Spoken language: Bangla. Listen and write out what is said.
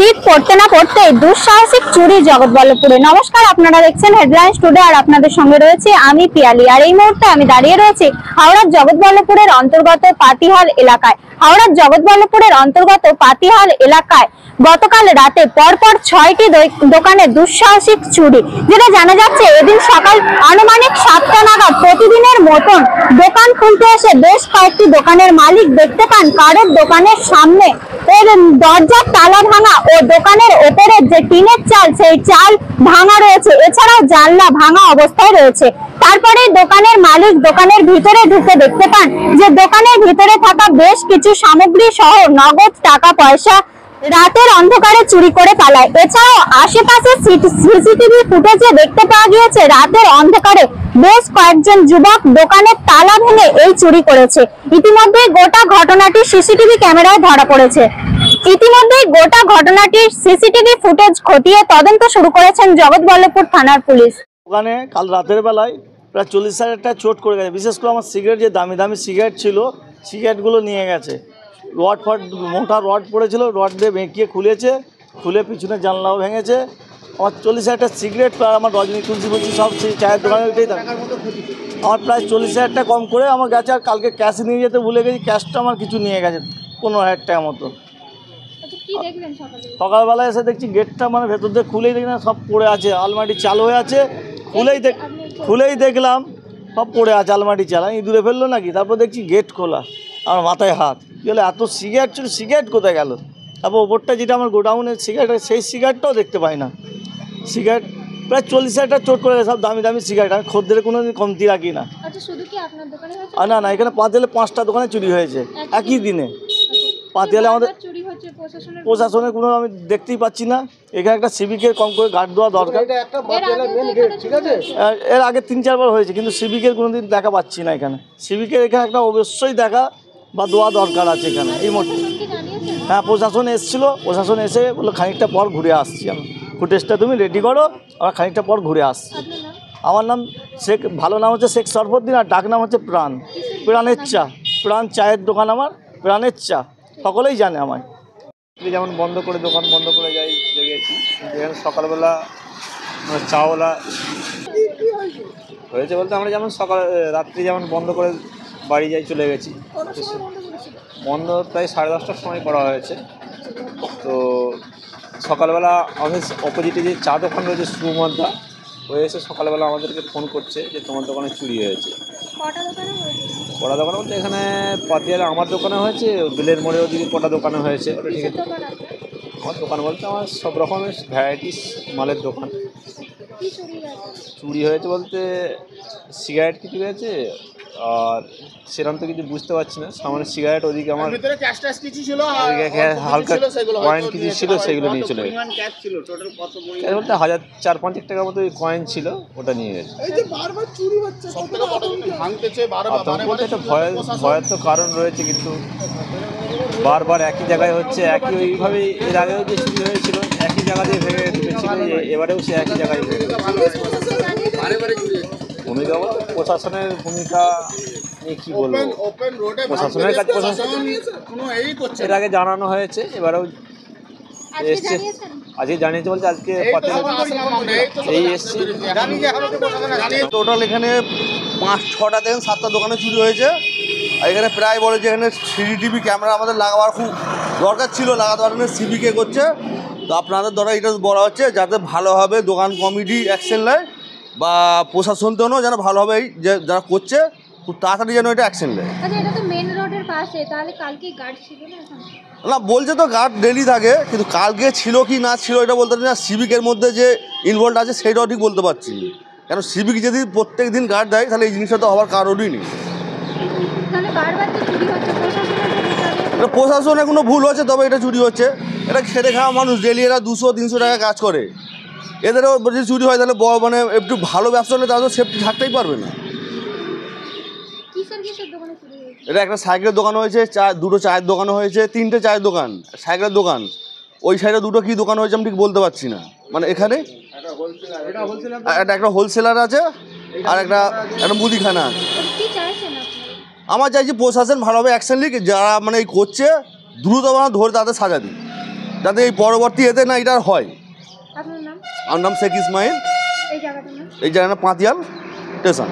শীত পড়তে না পড়তে দুঃসাহসিক চুরি জগৎবল্লভপুরে। নমস্কার, আপনারা দেখছেন হেডলাইন্স টুডে আর আপনাদের সঙ্গে রয়েছে আমি পিয়ালি। আর এই মুহূর্তে আমি দাঁড়িয়ে রয়েছি হাওড়ার জগৎবল্লভপুরের অন্তর্গত পাতিহাল এলাকায়। হাওড়ার জগৎবল্লভপুরের অন্তর্গত পাতিহাল এলাকায় গতকাল রাতে পরপর 6টি দোকানে দুঃসাহসিক চুরি। যেটা জানা যাচ্ছে, এদিন সকাল আনুমানিক 7টা নাগাদ প্রতিদিনের মতন দোকান খুলতে এসে বেশ কয়েকটি দোকানের মালিক দেখতে পান কারোর দোকানের সামনে এর দরজার তালা ভাঙা ও দোকানের ওপরে যে টিনের চাল, সেই চাল ভাঙা রয়েছে, এছাড়াও জানলা ভাঙা অবস্থায় রয়েছে। তারপরে দোকানের মালিক দোকানের ভিতরে ঢুকে দেখতে পান যে দোকানের ভিতরে থাকা বেশ কিছু সামগ্রী সহ নগদ টাকা পয়সা রাতের অন্ধকারে চুরি করে পালায়। এছাড়াও আশেপাশে সিসিটিভি ফুটেজে দেখতে পাওয়া গিয়েছে রাতের অন্ধকারে বেশ কয়েকজন যুবক দোকানের তালা ভেঙে এই চুরি করেছে। ইতিমধ্যে গোটা ঘটনাটি সিসিটিভি ক্যামেরায় ধরা পড়েছে। গোটা ঘটনাটির সিসিটিভি ফুটেজ খতিয়ে তদন্ত শুরু করেছেন জগৎবল্লভপুর থানার পুলিশ। ওখানে কাল রাতের বেলায় প্রায় 40,000 টাকা চোট করে গেছে। বিশেষ করে আমার সিগারেট, যে দামি দামি সিগারেট ছিল, সিগারেটগুলো নিয়ে গেছে। রড মোটা রড পড়েছিল, রড দিয়ে বেঁকিয়ে খুলে পিছনে জানলাও ভেঙেছে। আমার 40,000 টাকা সিগারেট, আমার রজনী তুলসী সব সেই চায়ের দোকানে ওইটাই থাকে। আমার প্রায় 40,000 টাকা কম করে আমার গেছে। আর কালকে ক্যাশ নিয়ে যেতে ভুলে গেছি, ক্যাশটা আমার কিছু নিয়ে গেছে 15,000 টাকা মতো। সকালবেলা এসে দেখছি গেটটা মানে ভেতর দিয়ে খুলেই দেখি না, সব পড়ে আছে। আলমারি চালু হয়ে আছে, খুলেই দেখলাম সব পড়ে আছে আলমারি চাল। আমি ইঁদুরে ফেললো নাকি? তারপর দেখছি গেট খোলা, আমার মাথায় হাত। কী হলো, এত সিগারেট ছিল, সিগারেট কোথায় গেল? তারপর ওপরটা যেটা আমার গোডাউনের সিগারেট, সেই সিগারেটটাও দেখতে পাই না। সিগারেট প্রায় 40,000 টাকা চোট করে গেছে, সব দামি দামি সিগারেট। আমি খদ্দের কোনো দিন কমতি রাখি না। না, এখানে পাতিহালে 5টা দোকানে চুরি হয়েছে একই দিনে। পাতিহালে আমাদের প্রশাসনের কোনো আমি দেখতেই পাচ্ছি না। এখানে একটা সিভিকের কম করে গার্ড দেওয়া দরকার। এর আগে 3-4 বার হয়েছে, কিন্তু সিভিকের কোনো দিন দেখা পাচ্ছি না এখানে। সিভিকের এখানে একটা অবশ্যই দেখা বা দেওয়া দরকার আছে এখানে এই মুহূর্তে। হ্যাঁ, প্রশাসন এসেছিলো, প্রশাসন এসে বললো খানিকটা পর ঘুরে আসছি আমি। ফুটেজটা তুমি রেডি করো, আমরা খানিকটা পর ঘুরে আসছি। আমার নাম শেখ, ভালো নাম হচ্ছে শেখ সরফুদ্দিন, আর ডাক নাম হচ্ছে প্রাণ। প্রাণের চা, প্রাণ চায়ের দোকান আমার, প্রাণের চা, সকলেই জানে আমায়। যেমন বন্ধ করে দোকান বন্ধ করে যাই দেখেছি, এখানে সকালবেলা চাওয়ালা হয়েছে বলতে আমরা যেমন রাত্রি যেমন বন্ধ করে বাড়ি যাই চলে গেছি। বন্ধ প্রায় 10:30টার সময় করা হয়েছে। তো সকালবেলা আমাদের অপোজিটে যে চা দোকান রয়েছে সুমনদা, ও এসে সকালবেলা আমাদেরকে ফোন করছে যে তোমার দোকানে চুরি হয়েছে। কটা দোকানে বলতে এখানে পাতিহালে আমার দোকানে হয়েছে, বিলের মোড়ে ওদিকে কটা দোকানে হয়েছে। ওটা ঠিক আছে, আমার দোকান বলতে আমার সব রকমের ভ্যারাইটিস মালের দোকান। চুরি হয়েছে বলতে সিগারেট কিছু হয়েছে, আর সেরকম তো কিছু বুঝতে পারছি না। সামনে সিগারেট, ওদিকে আমার হালকা কয়েন কিছু ছিল, সেগুলো নিয়ে চলে গেছে। বলতে 4-5 টাকার মতো কয়েন ছিল, ওটা নিয়ে গেছে। বলতে একটা ভয়ের তো কারণ রয়েছে, কিন্তু বারবার একই জায়গায় হচ্ছে, একই ওইভাবেই এর আগেও যে চুরি হয়েছিল একই জায়গা দিয়ে ভেঙে ঢুকেছিল, এবারেও সে একই জায়গায় ভেঙে। ভূমিকা বলতে প্রশাসনের ভূমিকা নিয়ে কী বলবো, প্রশাসনের কাছে এর আগে জানানো হয়েছে, এবারেও এসছে। আজকে জানিয়েছে বলতে আজকে এই এসছে। টোটাল এখানে 5-6টা থেকে 7টা দোকানে চুরি হয়েছে। আর এখানে প্রায় বলে যে এখানে সিসিটিভি ক্যামেরা আমাদের লাগাবার খুব দরকার ছিল, লাগাতে পারেন। সিভিকে করছে, তো আপনাদের দ্বারা এটা বলা হচ্ছে যাতে ভালোভাবে দোকান কমিটি অ্যাকশন নেয়, বা প্রশাসন তো যেন ভালোভাবে যে যারা করছে খুব তাড়াতাড়ি যেন এটা অ্যাকশন নেয়। না, বলছে তো গার্ড ডেলি থাকে, কিন্তু কালকে ছিল কি না ছিল এটা বলতে পারছি না। সিভিকের মধ্যে যে ইনভলভ আছে সেটাও ঠিক বলতে পারছি না, কেন সিভিক যদি প্রত্যেক দিন গার্ড দেয় তাহলে এই জিনিসটা তো হওয়ার কারণই নেই। প্রশাসনের কোনো ভুল হচ্ছে তবে এটা চুরি হচ্ছে। এটা খেটে খাওয়া মানুষ, ডেলি এরা 200-300 টাকা কাজ করে। এদেরও যদি চুরি হয় তাহলে মানে একটু ভালো ব্যবসা হলে তারা তো সেফটি থাকতেই পারবে না। এটা একটা সাইকেলের দোকান হয়েছে, 2টো চায়ের দোকান হয়েছে, 3টে চায়ের দোকান, সাইকেলের দোকান। ওই সাইডে 2টো কী দোকান হয়েছে আমি ঠিক বলতে পারছি না। মানে এখানে একটা হোলসেলার আছে, আর একটা মুদিখানা আছে। আমার চাইছি প্রশাসন ভালোভাবে অ্যাকশন নিক, যারা মানে এই করছে দ্রুত ধরে তাদের সাজা দিই। যাতে এই পরবর্তী এতে না এটা হয়। আপনার নাম? আমার নাম শেখ ইসমাইল। এই জায়গাটার নাম? এই জায়গাটা পাতিয়াল স্টেশন।